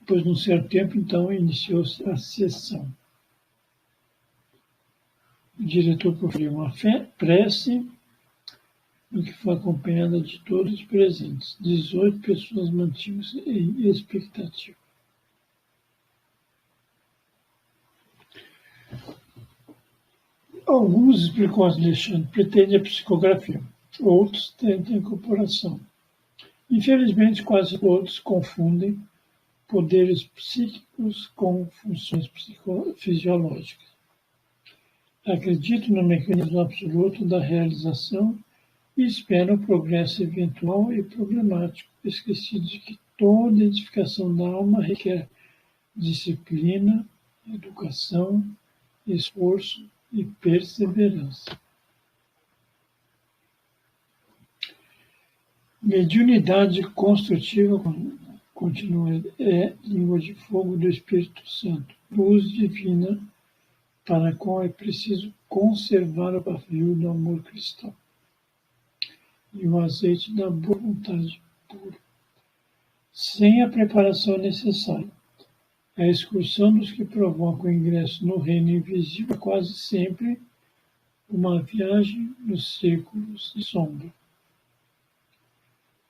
Depois de um certo tempo, então, iniciou-se a sessão. O diretor proferiu uma prece, no que foi acompanhada de todos os presentes. 18 pessoas mantinham-se em expectativa. Alguns, explicou Alexandre, pretendem a psicografia, outros tentam a incorporação. Infelizmente, quase todos confundem poderes psíquicos com funções fisiológicas. Acredito no mecanismo absoluto da realização e esperam o progresso eventual e problemático, esquecido de que toda edificação da alma requer disciplina, educação, esforço e perseverança. Mediunidade construtiva, continua, é língua de fogo do Espírito Santo, luz divina, para a qual é preciso conservar o pavio do amor cristão e o azeite da boa vontade pura, sem a preparação necessária. A excursão dos que provocam o ingresso no reino invisível é quase sempre uma viagem nos círculos de sombra.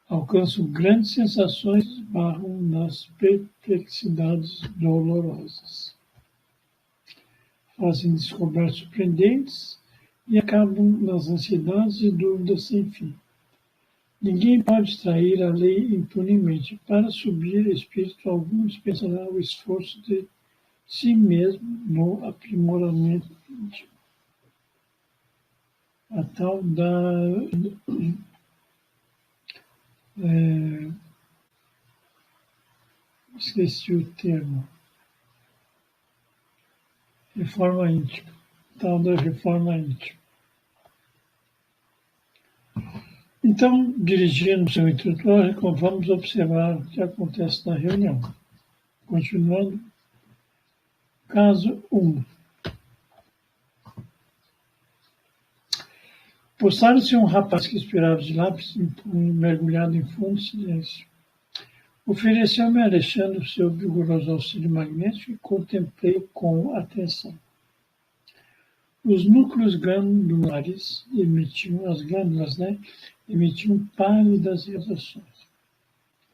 Alcançam grandes sensações e esbarram nas perplexidades dolorosas. Fazem descobertas surpreendentes e acabam nas ansiedades e dúvidas sem fim. Ninguém pode extrair a lei impunemente. Para subir espírito algum dispensará o esforço de si mesmo no aprimoramento íntimo. A tal da esqueci o termo. Reforma íntima. Tal da reforma íntima. Então, dirigindo seu introdutório, vamos observar o que acontece na reunião. Continuando, caso 1. Postara-se um rapaz que esperava de lápis em punho, mergulhado em fundo silêncio. Ofereceu-me a Alexandre o seu vigoroso auxílio magnético e contemplei-o com atenção. Os núcleos glandulares as glândulas, emitiam pálidas radiações.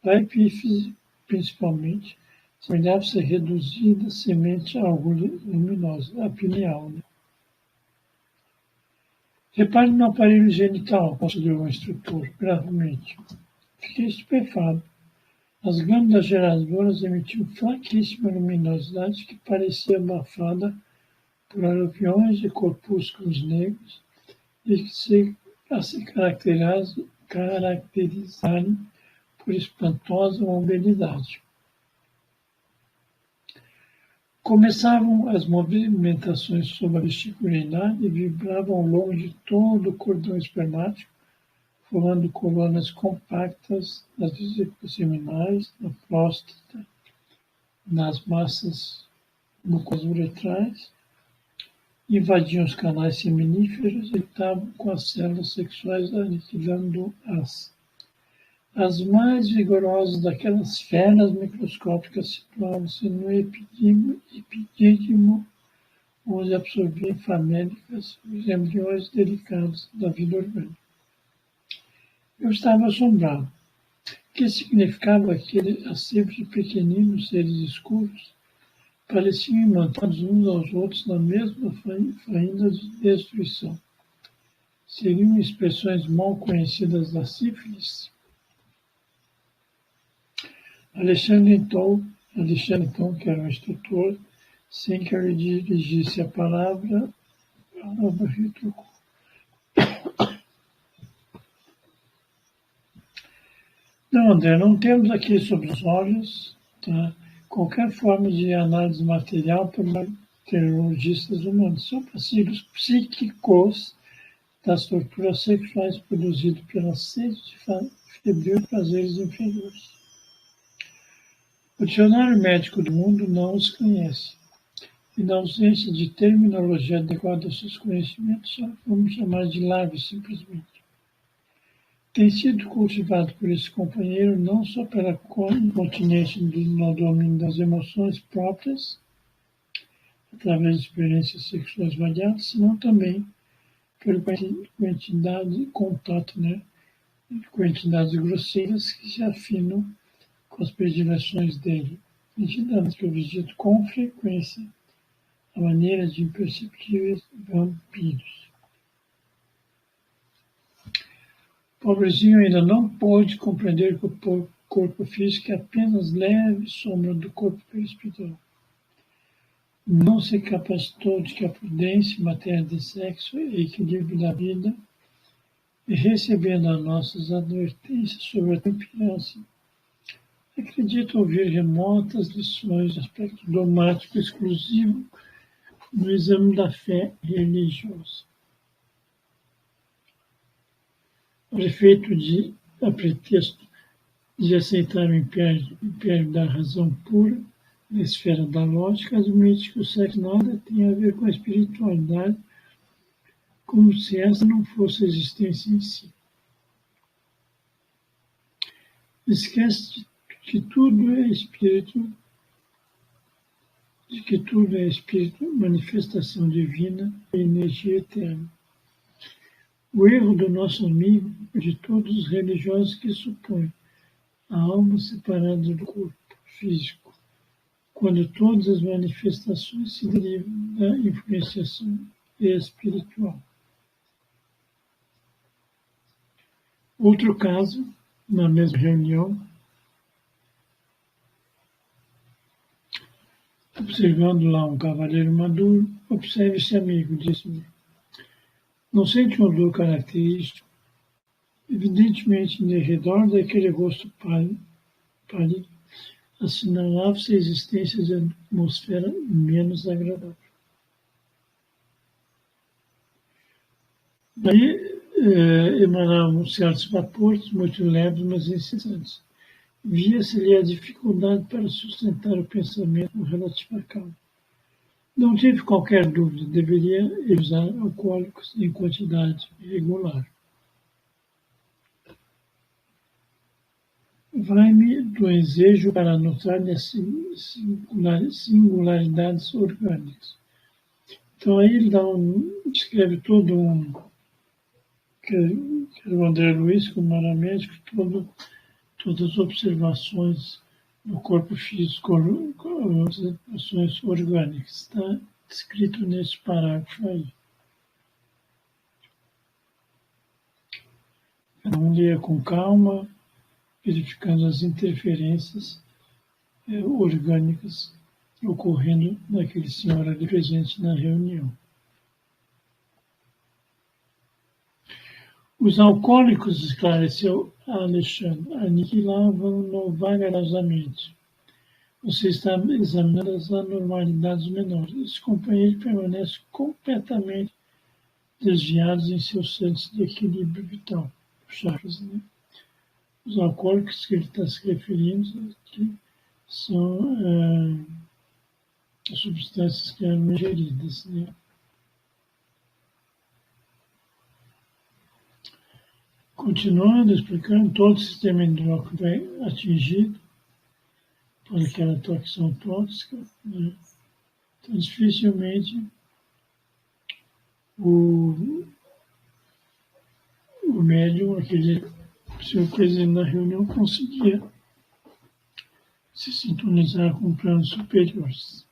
A epífise, principalmente, semelhava ser reduzida semente a algo luminosa, a pineal. Repare no aparelho genital, considerou o instrutor, gravemente. Fiquei estupefado. As glândulas geradoras emitiam fraquíssima luminosidade que parecia abafada por aluviões de corpúsculos negros a se caracterizarem por espantosa mobilidade. Começavam as movimentações sob a vesícula urinar e vibravam ao longo de todo o cordão espermático, formando colônias compactas nas vesículas seminais, na próstata, nas massas mucosuretrais, invadiam os canais seminíferos e estavam com as células sexuais aniquilando-as. As mais vigorosas daquelas feras microscópicas situavam-se no epidídimo, onde absorviam famélicas os embriões delicados da vida orgânica. Eu estava assombrado. O que significava aquele acervo de pequeninos seres escuros? Pareciam imantados uns aos outros na mesma faína de destruição. Seriam expressões mal conhecidas da sífilis? Alexandre, então, que era o instrutor, sem que eu lhe dirigisse a palavra retrucou. Não, André, não temos aqui sob os olhos qualquer forma de análise material por bacteriologistas humanos. São passivos psíquicos das torturas sexuais produzidas pela sede febril de prazeres inferiores. O dicionário médico do mundo não os conhece. E na ausência de terminologia adequada aos seus conhecimentos, vamos chamar de lábios, simplesmente. Tem sido cultivado por esse companheiro não só pela continência no domínio das emoções próprias, através de experiências sexuais variadas, senão também pela contato, com entidades grosseiras que se afinam com as predileções dele, entidades que eu visito com frequência, à maneira de imperceptíveis vampiros. O pobrezinho ainda não pôde compreender que o corpo físico é apenas leve sombra do corpo espiritual. Não se capacitou de que a prudência em matéria de sexo e equilíbrio da vida, e recebendo as nossas advertências sobre a temperança, acredita ouvir remotas lições de aspecto dogmático exclusivo no exame da fé religiosa. A pretexto de aceitar o império da razão pura, na esfera da lógica, admite que o sexo nada tem a ver com a espiritualidade, como se essa não fosse a existência em si. Esquece de que tudo é espírito, manifestação divina e energia eterna. O erro do nosso amigo e de todos os religiosos que supõem a alma separada do corpo físico, quando todas as manifestações se derivam da influenciação espiritual. Outro caso, na mesma reunião, observando lá um cavaleiro maduro, observe esse amigo, disse-me. Não sente um odor característico? Evidentemente, em redor daquele rosto pálido, assinalava-se a existência de atmosfera menos agradável. Daí emanavam certos vapores, muito leves, mas incessantes. Via-se-lhe a dificuldade para sustentar o pensamento relativo à calma. Não tive qualquer dúvida, deveria usar alcoólicos em quantidade regular. Vai-me do ensejo para notar as singularidades orgânicas. Então aí ele descreve todo que o André Luiz, como era médico, todas as observações do corpo físico, as observações orgânicas. Está descrito nesse parágrafo aí. Cada um leia com calma, verificando as interferências orgânicas ocorrendo naquele senhor ali presente na reunião. Os alcoólicos, esclareceu Alexandre, aniquilavam-no vagarosamente. Você está examinando as anormalidades menores. Os companheiros permanecem completamente desviados em seus centros de equilíbrio vital, chakras, né? Os alcoólicos que ele está se referindo aqui são as substâncias que eram ingeridas, né? Continuando explicando, todo o sistema endócrino vai atingido por aquela toxina tóxica, né? Então, dificilmente o médium, aquele seu presidente da reunião, conseguia se sintonizar com planos superiores.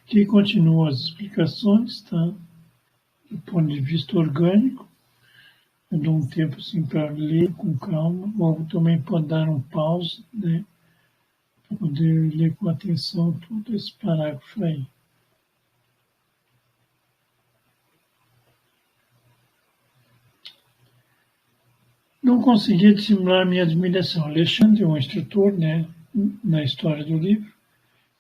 Aqui continuam as explicações, tá? Do ponto de vista orgânico, eu dou um tempo assim para ler com calma, ou também pode dar um pause, né? Para poder ler com atenção todo esse parágrafo aí. Não consegui dissimular minha admiração. Alexandre, um instrutor, né, na história do livro,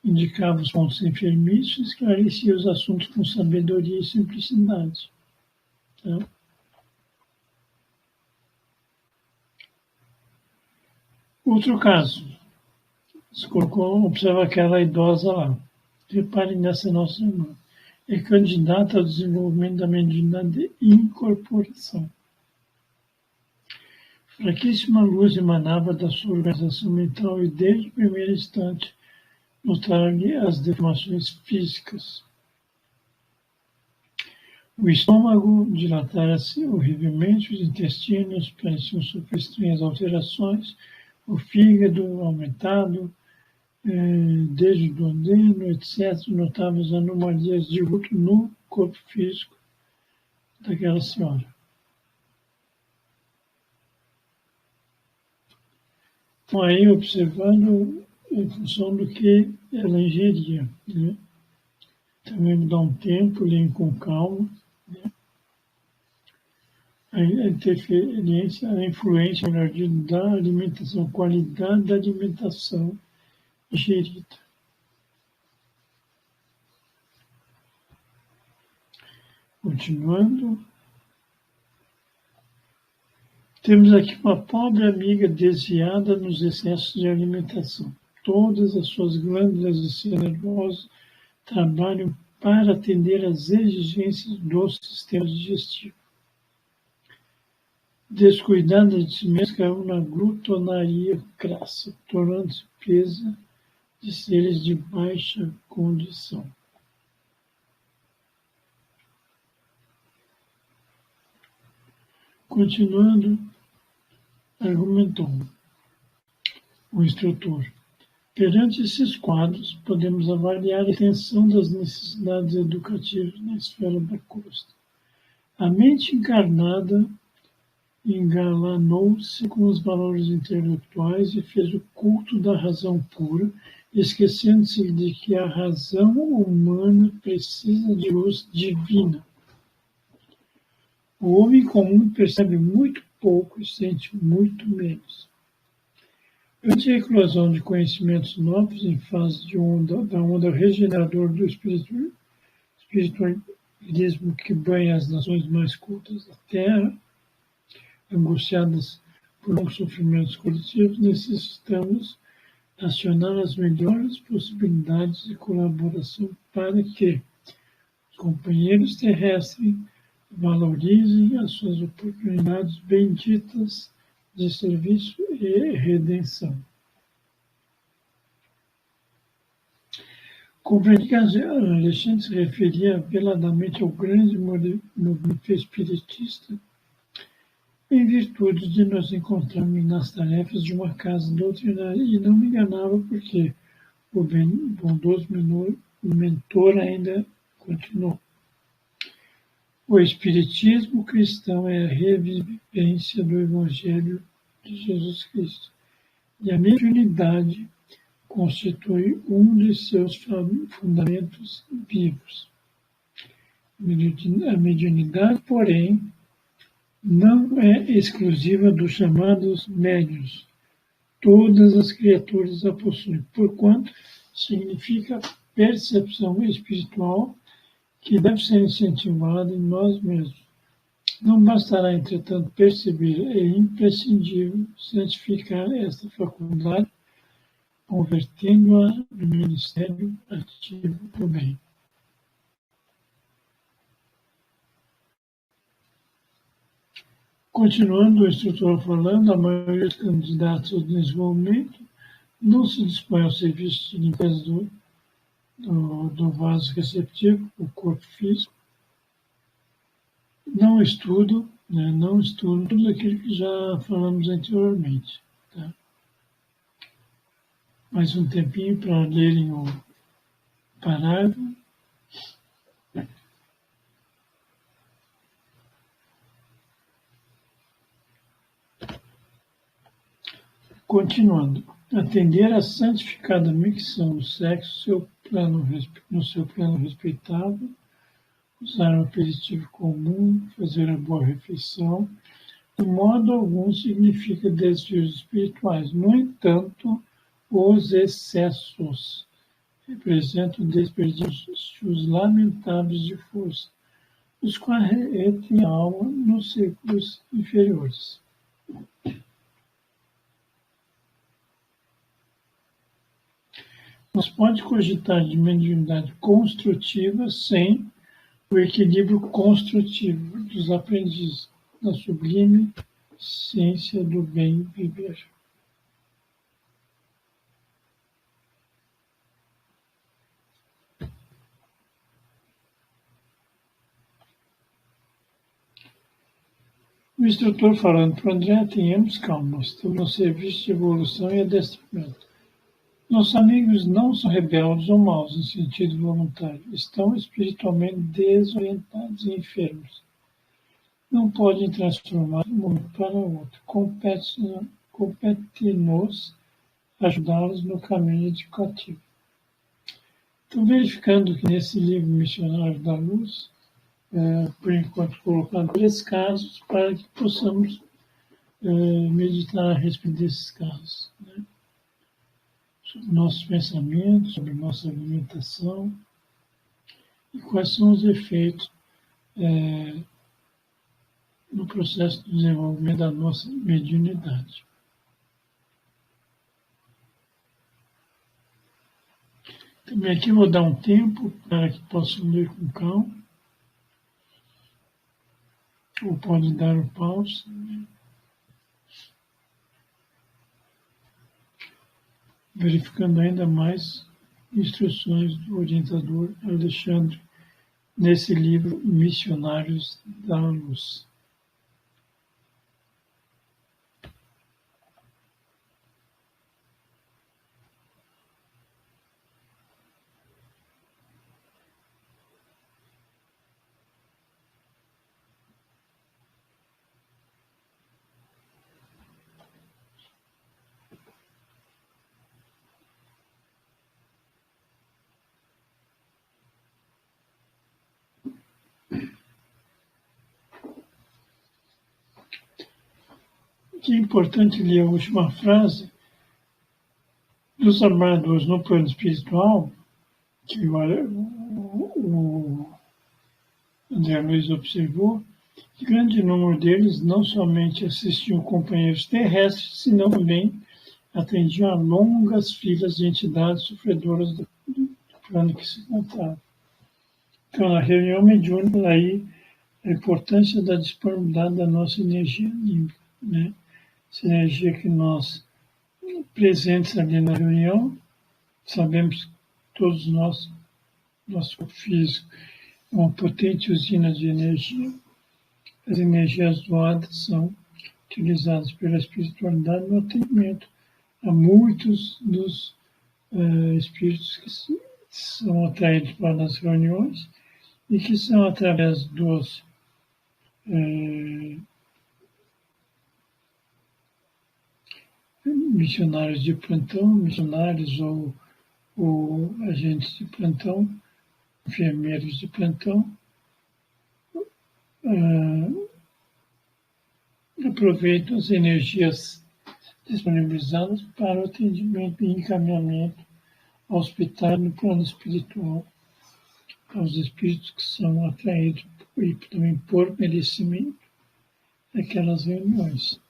indicava os pontos enfermiços e esclarecia os assuntos com sabedoria e simplicidade. Tá? Outro caso, você colocou, observa aquela idosa lá. Reparem nessa nossa irmã. É candidata ao desenvolvimento da mediunidade de incorporação. Fraquíssima luz emanava da sua organização mental e, desde o primeiro instante, mostrava-lhe as deformações físicas. O estômago dilatara-se horrivelmente, os intestinos pareciam sofrer estranhas alterações, o fígado aumentado, desde o duodeno, etc., notavam as anomalias de luto no corpo físico daquela senhora. Então, aí observando em função do que ela ingeria, né? Também me dá um tempo, leio com calma, né? A interferência, a influência, melhor dizendo, da alimentação, qualidade da alimentação ingerida. Continuando, temos aqui uma pobre amiga desviada nos excessos de alimentação. Todas as suas glândulas do sistema nervoso trabalham para atender às exigências do sistema digestivo. Descuidada de si mesma, caiu na glutonaria crassa, tornando-se presa de seres de baixa condição. Continuando, argumentou o instrutor. Perante esses quadros, podemos avaliar a extensão das necessidades educativas na esfera da crosta. A mente encarnada engalanou-se com os valores intelectuais e fez o culto da razão pura, esquecendo-se de que a razão humana precisa de luz divina. O homem comum percebe muito pouco e sente muito menos. Ante a eclosão de conhecimentos novos em fase da onda regeneradora do espiritualismo que banha as nações mais cultas da Terra, angustiadas por longos sofrimentos coletivos, necessitamos acionar as melhores possibilidades de colaboração para que os companheiros terrestres valorizem as suas oportunidades benditas de serviço e redenção. Compreendi que Alexandre se referia veladamente ao grande movimento espiritista em virtude de nos encontrarmos nas tarefas de uma casa doutrinária, e não me enganava porque o bondoso mentor ainda continuou. O espiritismo cristão é a revivência do Evangelho de Jesus Cristo, e a mediunidade constitui um de seus fundamentos vivos. A mediunidade, porém, não é exclusiva dos chamados médiuns. Todas as criaturas a possuem, porquanto significa percepção espiritual que deve ser incentivada em nós mesmos. Não bastará, entretanto, perceber, é imprescindível santificar esta faculdade, convertendo-a no ministério ativo do bem. Continuando o instrutor falando, a maioria dos candidatos ao desenvolvimento não se dispõe ao serviço de limpeza do vaso receptivo, o corpo físico, não estudam tudo aquilo que já falamos anteriormente. Tá? Mais um tempinho para lerem o parágrafo. Continuando, atender à santificada micção do sexo no seu plano respeitável, usar um aperitivo comum, fazer a boa refeição, de modo algum significa desvios espirituais. No entanto, os excessos representam desperdícios lamentáveis de força, os quais retêm a alma nos círculos inferiores. Não se pode cogitar de mediunidade construtiva sem o equilíbrio construtivo dos aprendizes da sublime ciência do bem viver. O instrutor falando para o André, tenhamos calma, estamos no serviço de evolução e adestramento. Nossos amigos não são rebeldes ou maus em sentido voluntário, estão espiritualmente desorientados e enfermos. Não podem transformar de um momento para outro. Compete-nos ajudá-los no caminho educativo. Estou verificando que nesse livro Missionário da Luz, por enquanto colocando 3 casos para que possamos meditar a respeito desses casos. Né? Sobre nossos pensamentos, sobre nossa alimentação e quais são os efeitos no processo de desenvolvimento da nossa mediunidade. Também aqui vou dar um tempo para que possam ler com calma, ou podem dar o pause. Verificando ainda mais instruções do orientador Alexandre nesse livro Missionários da Luz. Que é importante ler a última frase dos amadores no plano espiritual, que o André Luiz observou, que grande número deles não somente assistiam companheiros terrestres, senão também atendiam a longas filas de entidades sofredoras do plano que se encontravam. Então, na reunião mediúnica, aí a importância da disponibilidade da nossa energia anímica, né? Essa energia que nós, presentes ali na reunião, sabemos que todos nós, nosso corpo físico, é uma potente usina de energia. As energias doadas são utilizadas pela espiritualidade no atendimento a muitos dos espíritos que são atraídos para as reuniões e que são, através dos missionários de plantão, missionários ou agentes de plantão, enfermeiros de plantão, aproveitam as energias disponibilizadas para o atendimento e encaminhamento ao hospital no plano espiritual, aos espíritos que são atraídos e também por merecimento daquelas reuniões.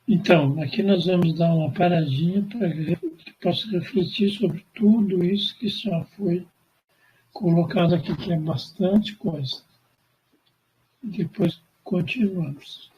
Então, aqui nós vamos dar uma paradinha para que possa refletir sobre tudo isso que já foi colocado aqui, que é bastante coisa. E depois continuamos.